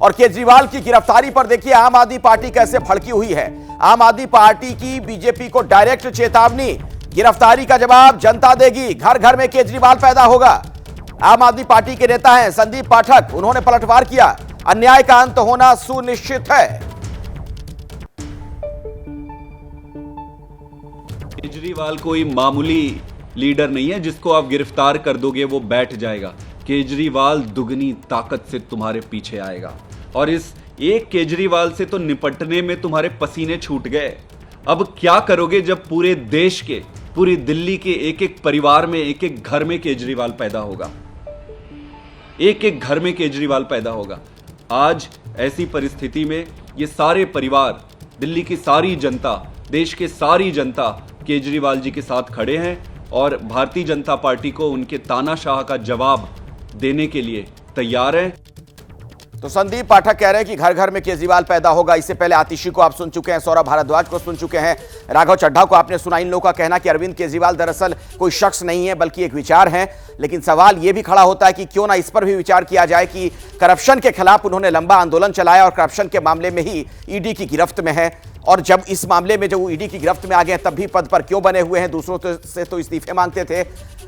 और केजरीवाल की गिरफ्तारी पर देखिए आम आदमी पार्टी कैसे भड़की हुई है। आम आदमी पार्टी की बीजेपी को डायरेक्ट चेतावनी, गिरफ्तारी का जवाब जनता देगी, घर घर में केजरीवाल पैदा होगा। आम आदमी पार्टी के नेता हैं संदीप पाठक, उन्होंने पलटवार किया, अन्याय का अंत होना सुनिश्चित है। केजरीवाल कोई मामूली लीडर नहीं है जिसको आप गिरफ्तार कर दोगे वो बैठ जाएगा। केजरीवाल दुगनी ताकत से तुम्हारे पीछे आएगा और इस एक केजरीवाल से तो निपटने में तुम्हारे पसीने छूट गए। अब क्या करोगे जब पूरे देश के, पूरी दिल्ली के एक एक परिवार में, एक एक घर में केजरीवाल पैदा होगा, एक एक घर में केजरीवाल पैदा होगा। आज ऐसी परिस्थिति में ये सारे परिवार, दिल्ली की सारी जनता, देश के सारी जनता केजरीवाल जी के साथ खड़े हैं और भारतीय जनता पार्टी को उनके तानाशाह का जवाब देने के लिए तैयार है। तो संदीप पाठक कह रहे हैं कि घर घर में केजरीवाल पैदा होगा। इससे पहले आतिशी को आप सुन चुके हैं, सौरभ भारद्वाज को सुन चुके हैं, राघव चड्ढा को आपने सुना। इन लोगों का कहना कि अरविंद केजरीवाल दरअसल कोई शख्स नहीं है बल्कि एक विचार है। लेकिन सवाल यह भी खड़ा होता है कि क्यों ना इस पर भी विचार किया जाए कि करप्शन के खिलाफ उन्होंने लंबा आंदोलन चलाया और करप्शन के मामले में ही ईडी की गिरफ्त में है, और जब इस मामले में जब वो ईडी की गिरफ्त में आ गए तब भी पद पर क्यों बने हुए हैं, दूसरों से तो इस्तीफे मांगते थे।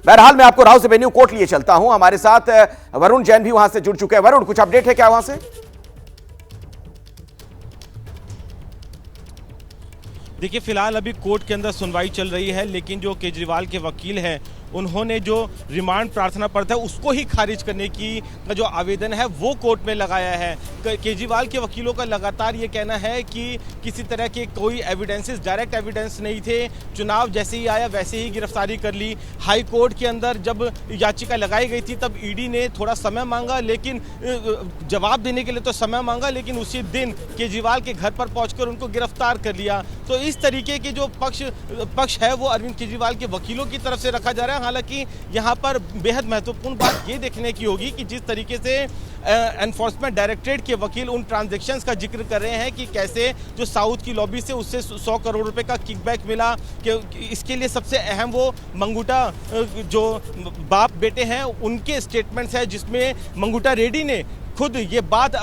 बहरहाल मैं आपको राउस एवेन्यू कोर्ट लिए चलता हूं, हमारे साथ वरुण जैन भी वहां से जुड़ चुके हैं। वरुण, कुछ अपडेट है क्या वहां से? देखिए, फिलहाल अभी कोर्ट के अंदर सुनवाई चल रही है, लेकिन जो केजरीवाल के वकील हैं उन्होंने जो रिमांड प्रार्थना पत्र है उसको ही खारिज करने की जो आवेदन है वो कोर्ट में लगाया है। केजरीवाल के वकीलों का लगातार ये कहना है कि किसी तरह के कोई एविडेंसेस, डायरेक्ट एविडेंस नहीं थे, चुनाव जैसे ही आया वैसे ही गिरफ्तारी कर ली। हाई कोर्ट के अंदर जब याचिका लगाई गई थी तब ईडी ने थोड़ा समय मांगा, लेकिन जवाब देने के लिए तो समय मांगा, लेकिन उसी दिन केजरीवाल के घर पर पहुंचकर उनको गिरफ्तार कर लिया। तो इस तरीके के जो पक्ष है वो अरविंद केजरीवाल के वकीलों की तरफ से रखा जा रहा है। हालांकि यहाँ पर बेहद महत्वपूर्ण बात ये देखने की होगी कि जिस तरीके से एनफोर्समेंट डायरेक्टरेट के वकील उन ट्रांजैक्शंस का जिक्र कर रहे हैं कि कैसे जो साउथ की लॉबी से उससे 100 करोड़ रुपए का किकबैक मिला, कि इसके लिए सबसे अहम वो मंगूटा जो बाप बेटे हैं उनके स्टेटमेंट्स हैं, जिसमें मंगूटा रेड्डी ने खुद ये बात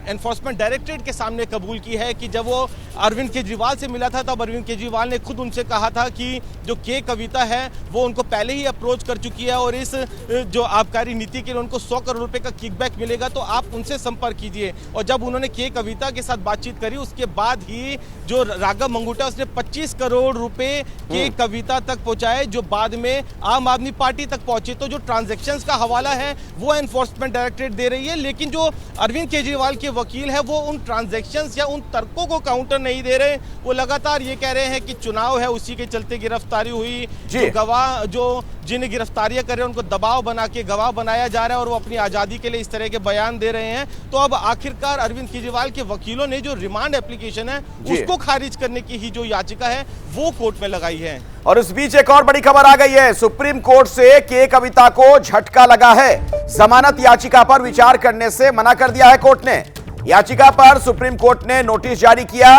एनफोर्समेंट डायरेक्टरेट के सामने कबूल की है कि जब वो अरविंद केजरीवाल से मिला था तब अरविंद केजरीवाल ने खुद उनसे कहा था कि जो के कविता है वो उनको पहले ही अप्रोच कर चुकी है और इस जो आबकारी नीति के लिए उनको 100 करोड़ रुपए का किकबैक मिलेगा, तो आप उनसे संपर्क कीजिए। और जब उन्होंने के कविता के साथ बातचीत करी उसके बाद ही जो राघव मंगूटा उसने 25 करोड़ रुपए के कविता तक पहुंचाए, जो बाद में आम आदमी पार्टी तक पहुंचे। तो जो ट्रांजेक्शन्स का हवाला है वो एनफोर्समेंट डायरेक्टरेट दे रही है, लेकिन जो अरविंद केजरीवाल के वकील है वो उन ट्रांजैक्शंस या उन तर्कों को काउंटर नहीं दे रहे। वो लगातार ये कह रहे हैं कि चुनाव है उसी के चलते गिरफ्तारी हुई, जो गवाह जो जिन्हें गिरफ्तारियां कर रहे हैं उनको दबाव बना के गवाह बनाया जा रहा है और वो अपनी आजादी के लिए इस तरह के बयान दे रहे हैं। तो अब आखिरकार अरविंद केजरीवाल के वकीलों ने जो रिमांड एप्लीकेशन है उसको खारिज करने की ही जो याचिका है वो कोर्ट में लगाई है। और इस बीच एक और बड़ी खबर आ गई है, सुप्रीम कोर्ट से के कविता को झटका लगा है। जमानत याचिका पर विचार करने से मना कर दिया है कोर्ट ने। याचिका पर सुप्रीम कोर्ट ने नोटिस जारी किया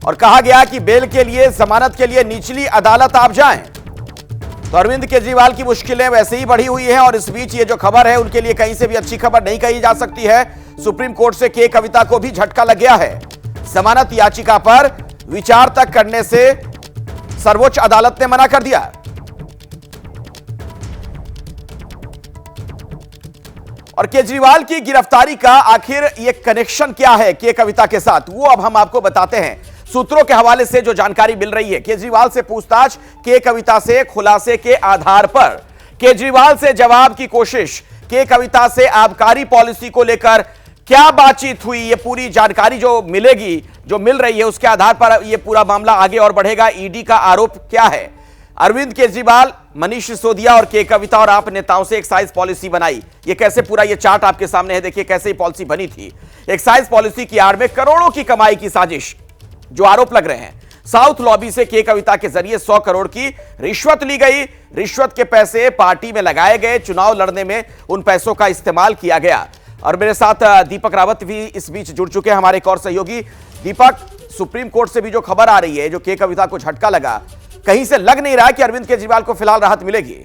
और कहा गया कि बेल के लिए, जमानत के लिए निचली अदालत आप जाएं। तो अरविंद केजरीवाल की मुश्किलें वैसे ही बढ़ी हुई हैं और इस बीच ये जो खबर है उनके लिए कहीं से भी अच्छी खबर नहीं कही जा सकती है। सुप्रीम कोर्ट से के कविता को भी झटका लग गया है। जमानत याचिका पर विचार तक करने से सर्वोच्च अदालत ने मना कर दिया। और केजरीवाल की गिरफ्तारी का आखिर ये कनेक्शन क्या है के कविता के साथ, वो अब हम आपको बताते हैं। सूत्रों के हवाले से जो जानकारी मिल रही है, केजरीवाल से पूछताछ, के कविता से खुलासे के आधार पर केजरीवाल से जवाब की कोशिश, के कविता से आबकारी पॉलिसी को लेकर क्या बातचीत हुई, ये पूरी जानकारी जो मिलेगी, जो मिल रही है उसके आधार पर यह पूरा मामला आगे और बढ़ेगा। ईडी का आरोप क्या है, अरविंद केजरीवाल, मनीष सिसोदिया और के कविता और आप नेताओं से एक्साइज पॉलिसी बनाई, ये कैसे पूरा ये चार्ट आपके सामने है, देखिए कैसे ये पॉलिसी बनी थी। एक्साइज पॉलिसी की आड़ में करोड़ों की कमाई की साजिश, जो आरोप लग रहे हैं। साउथ लॉबी से के कविता के जरिए 100 करोड़ की रिश्वत ली गई, रिश्वत के पैसे पार्टी में लगाए गए, चुनाव लड़ने में उन पैसों का इस्तेमाल किया गया। और मेरे साथ दीपक रावत भी इस बीच जुड़ चुके हैं, हमारे एक और सहयोगी। दीपक, सुप्रीम कोर्ट से भी जो खबर आ रही है, जो के कविता को झटका लगा, कहीं से लग नहीं रहा है कि अरविंद केजरीवाल को फिलहाल राहत मिलेगी।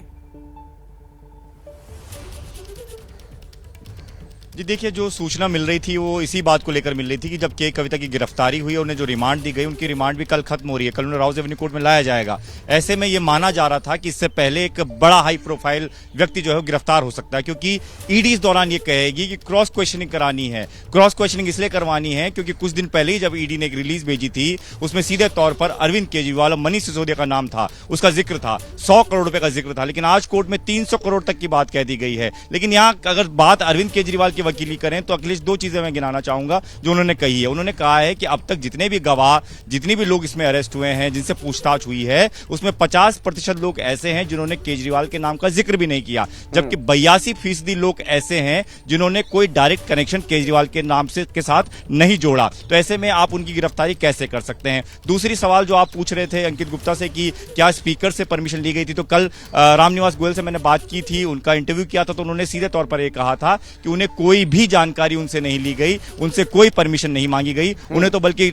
जी देखिए, जो सूचना मिल रही थी वो इसी बात को लेकर मिल रही थी कि जब के कविता की गिरफ्तारी हुई और उन्हें जो रिमांड दी गई, उनकी रिमांड भी कल खत्म हो रही है, कल उन्हें राउज एवेन्यू कोर्ट में लाया जाएगा। ऐसे में ये माना जा रहा था कि इससे पहले एक बड़ा हाई प्रोफाइल व्यक्ति जो है गिरफ्तार हो सकता है, क्योंकि ईडी इस दौरान ये कहेगी कि क्रॉस क्वेश्चनिंग करानी है। क्रॉस क्वेश्चनिंग इसलिए करवानी है क्योंकि कुछ दिन पहले ही जब ईडी ने एक रिलीज भेजी थी, उसमें सीधे तौर पर अरविंद केजरीवाल और मनीष सिसोदिया का नाम था, उसका जिक्र था, 100 करोड़ रुपए का जिक्र था। लेकिन आज कोर्ट में 300 करोड़ तक की बात कह दी गई है। लेकिन यहाँ अगर बात अरविंद केजरीवाल की वकीली करें तो अखिलेश, दो चीजें मैं गिनाना चाहूंगा जो उन्होंने कही है। उन्होंने कहा है कि अब तक जितने भी गवाह, जितने भी लोग इसमें अरेस्ट हुए हैं, जिनसे पूछताछ हुई है, उसमें 50% लोग ऐसे हैं जिन्होंने केजरीवाल के नाम का जिक्र भी नहीं किया, जबकि 82% लोग ऐसे हैं जिन्होंने कोई डायरेक्ट कनेक्शन केजरीवाल के नाम से के साथ नहीं जोड़ा। तो ऐसे में आप उनकी गिरफ्तारी कैसे कर सकते हैं? दूसरी सवाल जो आप पूछ रहे थे अंकित गुप्ता से कि क्या स्पीकर से परमिशन ली गई थी, तो कल रामनिवास गोयल से मैंने बात की थी, उनका इंटरव्यू किया था, तो उन्होंने सीधे तौर पर यह कहा था कि उन्हें कोई भी जानकारी उनसे नहीं ली गई, उनसे कोई परमिशन नहीं मांगी गई। उन्हें तो बल्कि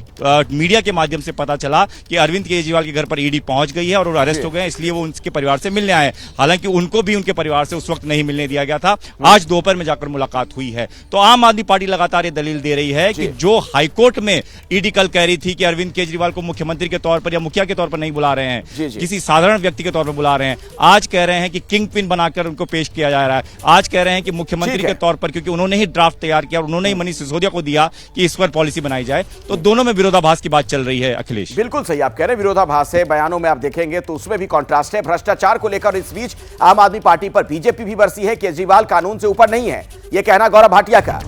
मीडिया के माध्यम से पता चला कि अरविंद केजरीवाल के घर पर ईडी पहुंच गई है और वो अरेस्ट हो गए, इसलिए वो उनके परिवार से मिलने आए। हालांकि उनको भी उनके परिवार से उस वक्त नहीं मिलने दिया गया था। आज दोपहर में जाकर मुलाकात हुई है। तो आम आदमी पार्टी लगातार ये दलील दे रही है कि जो हाईकोर्ट में ईडी कल कह रही थी कि अरविंद केजरीवाल को मुख्यमंत्री के तौर पर या मुखिया के तौर पर नहीं बुला रहे हैं, किसी साधारण व्यक्ति के तौर पर बुला रहे हैं, आज कह रहे हैं कि किंग पिन बनाकर उनको पेश किया जा रहा है। आज कह रहे हैं कि मुख्यमंत्री के तौर पर, क्योंकि उन्होंने ही ड्राफ्ट तैयार किया और उन्होंने ही मनीष सिसोदिया को दिया कि इस पर पॉलिसी बनाई जाए। तो दोनों में विरोधाभास की बात चल रही है अखिलेश। बिल्कुल सही आप कह रहे हैं, विरोधाभास है। बयानों में आप देखेंगे तो उसमें भी कॉन्ट्रास्ट है। भ्रष्टाचार को लेकर इस बीच आम आदमी पार्टी पर बीजेपी भी बरसी है। केजरीवाल कानून से ऊपर नहीं है, यह कहना गौरव भाटिया का।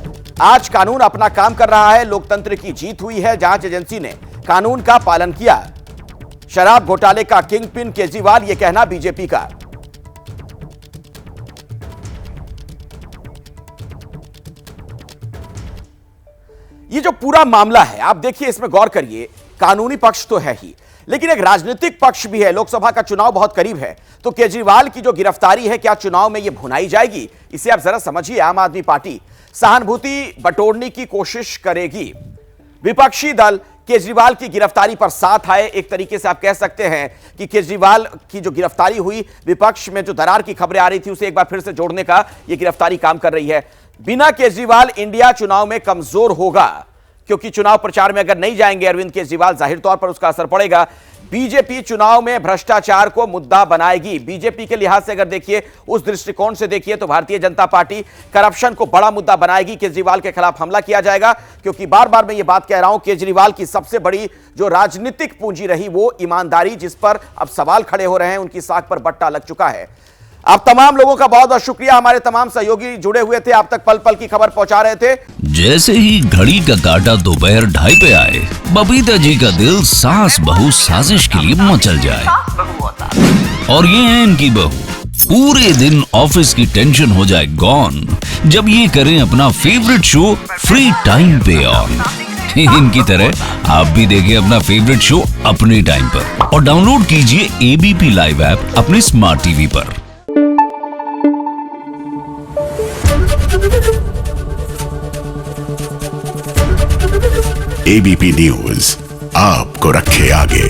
आज कानून अपना काम कर रहा है, लोकतंत्र की जीत हुई है, जांच एजेंसी ने कानून का पालन किया। शराब घोटाले का किंग पिन केजरीवाल, यह कहना बीजेपी का। ये जो पूरा मामला है, आप देखिए, इसमें गौर करिए, कानूनी पक्ष तो है ही, लेकिन एक राजनीतिक पक्ष भी है। लोकसभा का चुनाव बहुत करीब है, तो केजरीवाल की जो गिरफ्तारी है, क्या चुनाव में यह भुनाई जाएगी? इसे आप जरा समझिए। आम आदमी पार्टी सहानुभूति बटोरने की कोशिश करेगी। विपक्षी दल केजरीवाल की गिरफ्तारी पर साथ आए। एक तरीके से आप कह सकते हैं कि केजरीवाल की जो गिरफ्तारी हुई, विपक्ष में जो दरार की खबरें आ रही थी, उसे एक बार फिर से जोड़ने का यह गिरफ्तारी काम कर रही है। बिना केजरीवाल इंडिया चुनाव में कमजोर होगा, क्योंकि चुनाव प्रचार में अगर नहीं जाएंगे अरविंद केजरीवाल, जाहिर तौर पर उसका असर पड़ेगा। बीजेपी चुनाव में भ्रष्टाचार को मुद्दा बनाएगी। बीजेपी के लिहाज से अगर देखिए, उस दृष्टिकोण से देखिए, तो भारतीय जनता पार्टी करप्शन को बड़ा मुद्दा बनाएगी। केजरीवाल के खिलाफ हमला किया जाएगा, क्योंकि बार बार मैं ये बात कह रहा हूं, केजरीवाल की सबसे बड़ी जो राजनीतिक पूंजी रही वो ईमानदारी, जिस पर अब सवाल खड़े हो रहे हैं, उनकी साख पर बट्टा लग चुका है। आप तमाम लोगों का बहुत बहुत शुक्रिया। हमारे तमाम सहयोगी जुड़े हुए थे, आप तक पल पल की खबर पहुंचा रहे थे। जैसे ही घड़ी का काटा दोपहर 2:30 पे आए, बबीता जी का दिल सास बहू साजिश के लिए मचल जाए। और ये है इनकी बहू, पूरे दिन ऑफिस की टेंशन हो जाए गॉन जब ये करें अपना फेवरेट शो फ्री टाइम पे ऑन। इनकी तरह आप भी देखिए अपना फेवरेट शो अपने टाइम पर और डाउनलोड कीजिए एबीपी लाइव ऐप अपने स्मार्ट टीवी पर। एबीपी न्यूज आपको रखे आगे।